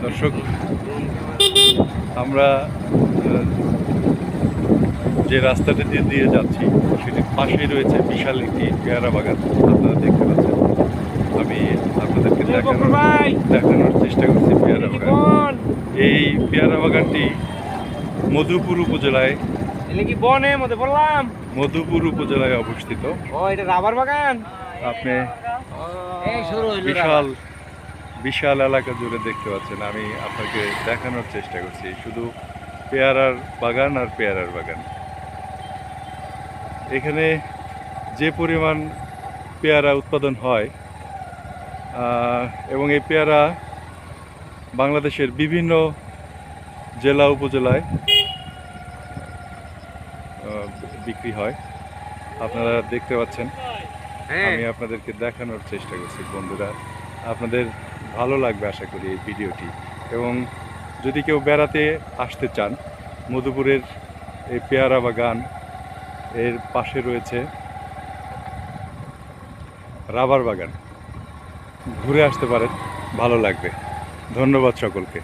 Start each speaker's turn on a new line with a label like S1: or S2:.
S1: দর্শক, আমরা যে রাস্তাটা দিয়ে যাচ্ছি সেটির পাশেই রয়েছে বিশাল একটি পেয়ারা বাগান। আপনারা দেখতে পাচ্ছেন। আমি আপনাদেরকে দেখানোর চেষ্টা করছি পেয়ারা বাগান। এই পেয়ারা বাগানটি মধুপুর উপজেলায় মধুপুর উপজেলায় অবস্থিত।
S2: এটা রাবার বাগান।
S1: আপনি বিশাল বিশাল এলাকা জুড়ে দেখতে পাচ্ছেন। আমি আপনাকে দেখানোর চেষ্টা করছি শুধু পেয়ারার বাগান আর পেয়ারার বাগান। এখানে যে পরিমাণ পেয়ারা উৎপাদন হয় এবং এই পেয়ারা বাংলাদেশের বিভিন্ন জেলা উপজেলায় বিক্রি হয়। আপনারা দেখতে পাচ্ছেন। আমি আপনাদেরকে দেখানোর চেষ্টা করছি। বন্ধুরা, আপনাদের ভালো লাগবে আশা করি এই ভিডিওটি। এবং যদি কেউ বেড়াতে আসতে চান, মধুপুরের এই পেয়ারা বাগান এর পাশে রয়েছে রাবার বাগান, ঘুরে আসতে পারেন, ভালো লাগবে। ধন্যবাদ সকলকে।